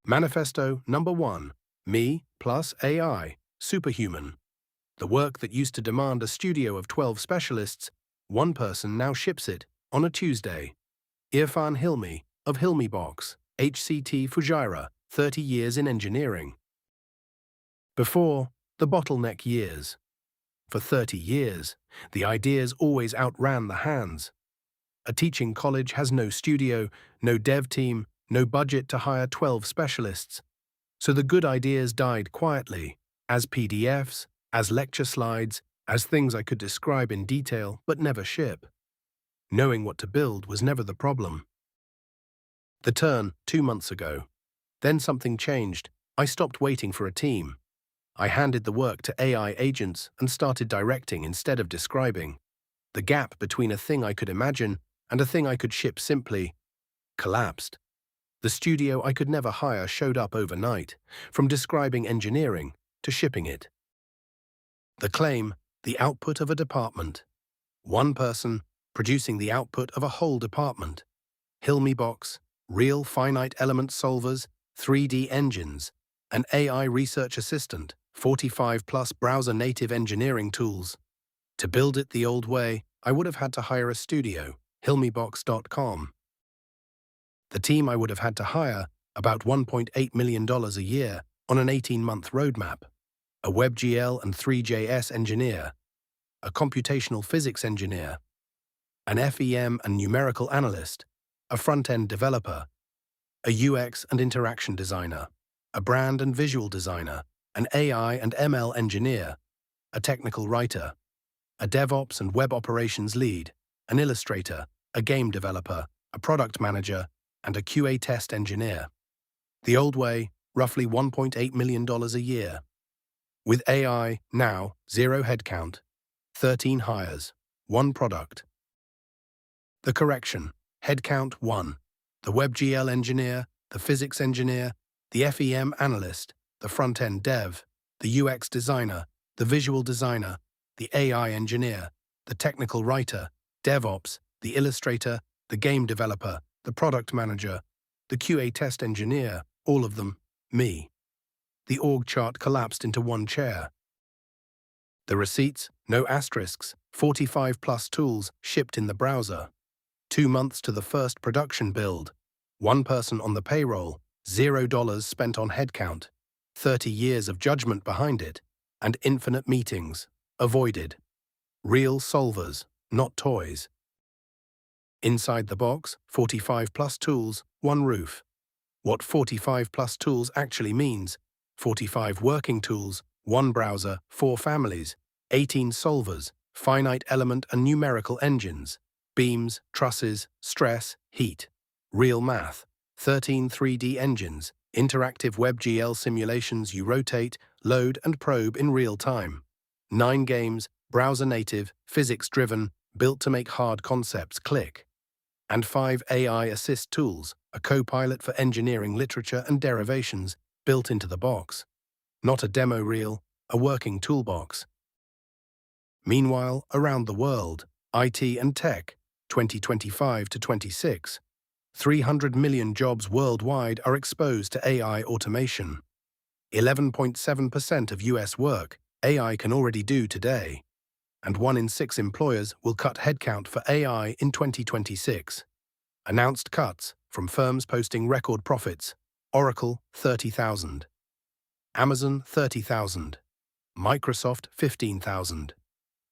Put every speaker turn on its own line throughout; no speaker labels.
Manifesto number 1. Me plus AI Superhuman. The work that used to demand a studio of 12 specialists, one person now ships it on a Tuesday. Irfan Hilmi of Hilmybox, HCT Fujairah, 30 years in engineering. Before, the bottleneck years. For 30 years, the ideas always outran the hands. A teaching college has no studio, no dev team, no budget to hire 12 specialists. So the good ideas died quietly, as PDFs, as lecture slides, as things I could describe in detail but never ship. Knowing what to build was never the problem. The turn, 2 months ago. Then something changed. I stopped waiting for a team. I handed the work to AI agents and started directing instead of describing. The gap between a thing I could imagine and a thing I could ship simply collapsed. The studio I could never hire showed up overnight, from describing engineering to shipping it. The claim, the output of a department. One person producing the output of a whole department. Hilmybox, real finite-element solvers, 3D engines, an AI research assistant, 45+ browser-native engineering tools. To build it the old way, I would have had to hire a studio, Hilmybox.com. The team I would have had to hire, about $1.8 million a year, on an 18-month roadmap. A WebGL and 3JS engineer, a computational physics engineer, an FEM and numerical analyst, a front-end developer, a UX and interaction designer, a brand and visual designer, an AI and ML engineer, a technical writer, a DevOps and web operations lead, an illustrator, a game developer, a product manager, and a QA test engineer. The old way, roughly $1.8 million a year. With AI, now, 0 headcount, 13 hires, 1 product. The correction, headcount 1, the WebGL engineer, the physics engineer, the FEM analyst, the front-end dev, the UX designer, the visual designer, the AI engineer, the technical writer, DevOps, the illustrator, the game developer, the product manager, the QA test engineer, all of them, me. The org chart collapsed into 1 chair. The receipts, no asterisks, 45+ tools shipped in the browser. 2 months to the first production build. 1 person on the payroll, $0 spent on headcount. 30 years of judgment behind it, and infinite meetings, avoided. Real solvers, not toys. Inside the box, 45+ tools, 1 roof. What 45+ tools actually means: 45 working tools, 1 browser, 4 families, 18 solvers, finite element and numerical engines, beams, trusses, stress, heat, real math, 13 3D engines, interactive WebGL simulations you rotate, load and probe in real time, 9 games, browser native, physics driven, built to make hard concepts click, and 5 AI assist tools, a co-pilot for engineering literature and derivations, built into the box. Not a demo reel, a working toolbox. Meanwhile, around the world, IT and tech, 2025 to 26, 300 million jobs worldwide are exposed to AI automation. 11.7% of US work AI can already do today, and 1 in 6 employers will cut headcount for AI in 2026. Announced cuts from firms posting record profits: Oracle, 30,000. Amazon, 30,000. Microsoft, 15,000.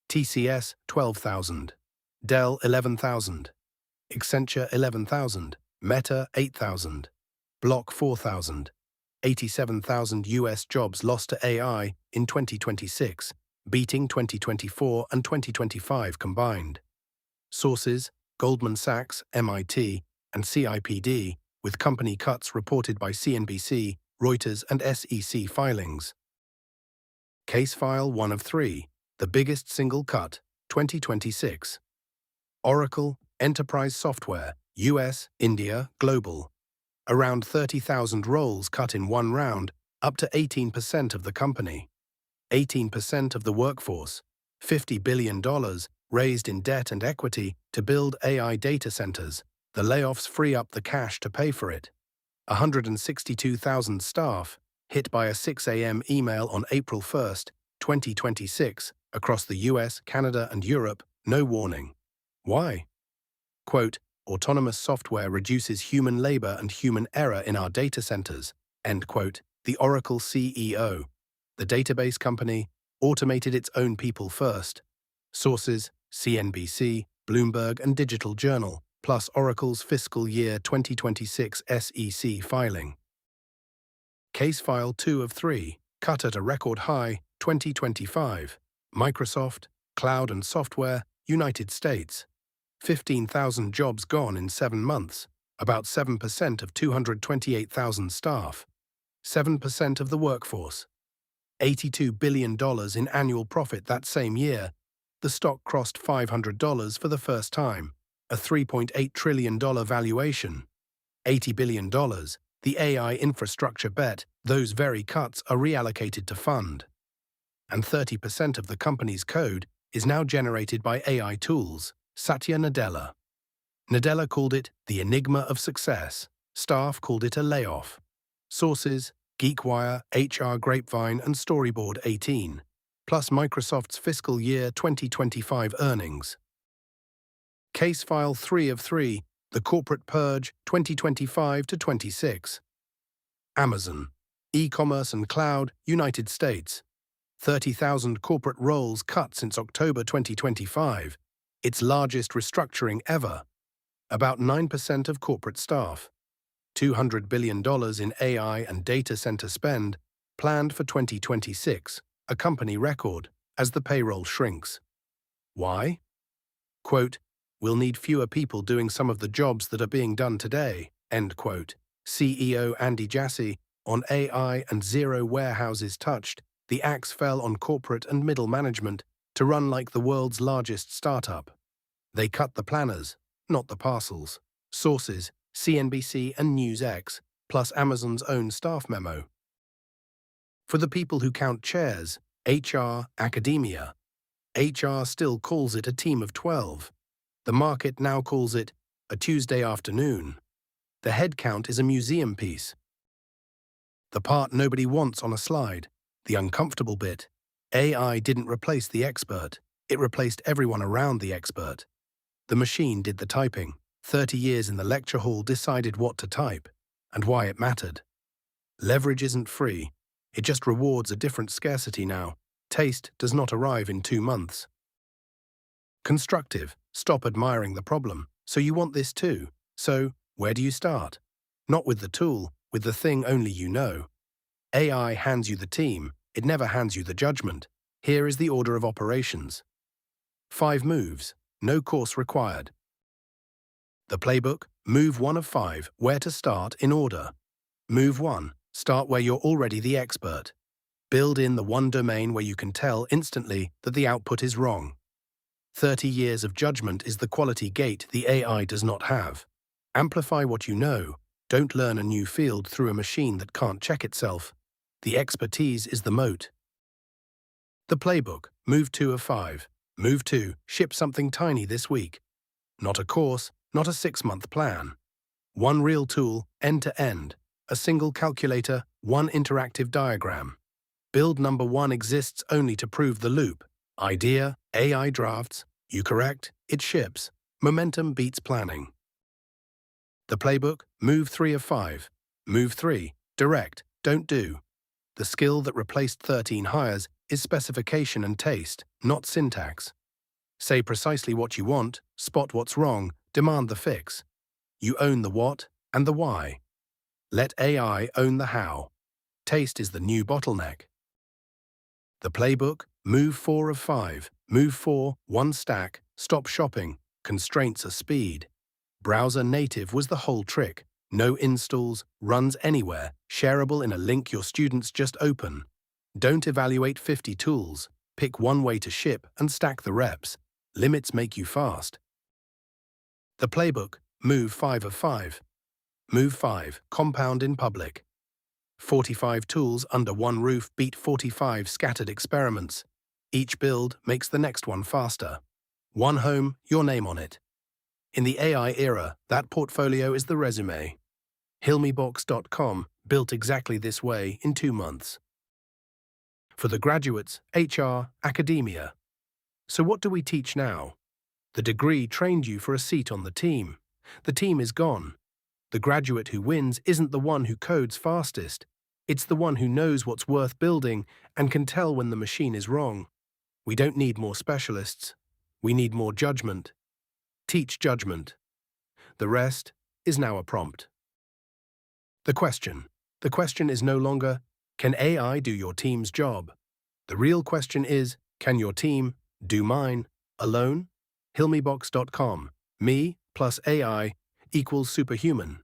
TCS, 12,000. Dell, 11,000. Accenture, 11,000. Meta, 8,000. Block, 4,000. 87,000 US jobs lost to AI in 2026, beating 2024 and 2025 combined. Sources: Goldman Sachs, MIT, and CIPD, with company cuts reported by CNBC, Reuters, and SEC filings. Case file 1 of 3, the biggest single cut, 2026. Oracle, Enterprise Software, US, India, Global. Around 30,000 roles cut in 1 round, up to 18% of the company. 18% of the workforce, $50 billion raised in debt and equity to build AI data centers. The layoffs free up the cash to pay for it. 162,000 staff hit by a 6 a.m. email on April 1st, 2026, across the US, Canada, and Europe, no warning. Why? Quote, autonomous software reduces human labor and human error in our data centers, end quote. The Oracle CEO. The database company automated its own people first. Sources, CNBC, Bloomberg, and Digital Journal, plus Oracle's fiscal year 2026 SEC filing. Case file 2 of 3, cut at a record high, 2025. Microsoft, Cloud and Software, United States. 15,000 jobs gone in 7 months, about 7% of 228,000 staff. 7% of the workforce. $82 billion in annual profit that same year. The stock crossed $500 for the first time, a $3.8 trillion valuation. $80 billion, the AI infrastructure bet, those very cuts are reallocated to fund. And 30% of the company's code is now generated by AI tools. Satya Nadella. Nadella called it the enigma of success. Staff called it a layoff. Sources, GeekWire, HR Grapevine, and Storyboard 18, plus Microsoft's fiscal year 2025 earnings. Case file 3 of 3, the corporate purge 2025 to 26. Amazon, e-commerce and cloud, United States. 30,000 corporate roles cut since October 2025, its largest restructuring ever. About 9% of corporate staff. $200 billion in AI and data center spend planned for 2026, a company record, as the payroll shrinks. Why? Quote, we'll need fewer people doing some of the jobs that are being done today, end quote. CEO Andy Jassy, on AI and zero warehouses touched, the axe fell on corporate and middle management to run like the world's largest startup. They cut the planners, not the parcels. Sources, CNBC and NewsX, plus Amazon's own staff memo. For the people who count chairs, HR, academia, HR still calls it a team of 12. The market now calls it a Tuesday afternoon. The headcount is a museum piece. The part nobody wants on a slide, the uncomfortable bit. AI didn't replace the expert. It replaced everyone around the expert. The machine did the typing. 30 years in the lecture hall decided what to type and why it mattered. Leverage isn't free. It just rewards a different scarcity now. Taste does not arrive in 2 months. Constructive. Stop admiring the problem. So you want this too. So, where do you start? Not with the tool, with the thing only you know. AI hands you the team. It never hands you the judgment. Here is the order of operations. 5 moves. No course required. The playbook, move 1 of 5, where to start in order. Move 1, start where you're already the expert. Build in the one domain where you can tell instantly that the output is wrong. 30 years of judgment is the quality gate the AI does not have. Amplify what you know. Don't learn a new field through a machine that can't check itself. The expertise is the moat. The playbook, move 2 of 5. Move 2, ship something tiny this week. Not a course, not a 6-month plan. One real tool, end-to-end. A single calculator, one interactive diagram. Build number 1 exists only to prove the loop. Idea, AI drafts. You correct, it ships. Momentum beats planning. The playbook, move 3 of 5. Move 3, direct, don't do. The skill that replaced 13 hires is specification and taste, not syntax. Say precisely what you want, spot what's wrong, demand the fix. You own the what and the why. Let AI own the how. Taste is the new bottleneck. The playbook, move 4 of 5. Move 4, 1 stack, stop shopping. Constraints are speed. Browser native was the whole trick. No installs, runs anywhere, shareable in a link your students just open. Don't evaluate 50 tools. Pick one way to ship and stack the reps. Limits make you fast. The playbook, move 5 of 5. Move 5, compound in public. 45 tools under one roof beat 45 scattered experiments. Each build makes the next one faster. One home, your name on it. In the AI era, that portfolio is the resume. Hilmybox.com, built exactly this way in 2 months. For the graduates, HR, academia. So what do we teach now? The degree trained you for a seat on the team. The team is gone. The graduate who wins isn't the one who codes fastest. It's the one who knows what's worth building and can tell when the machine is wrong. We don't need more specialists. We need more judgment. Teach judgment. The rest is now a prompt. The question. The question is no longer, can AI do your team's job? The real question is, can your team do mine alone? Hilmybox.com. Me plus AI equals superhuman.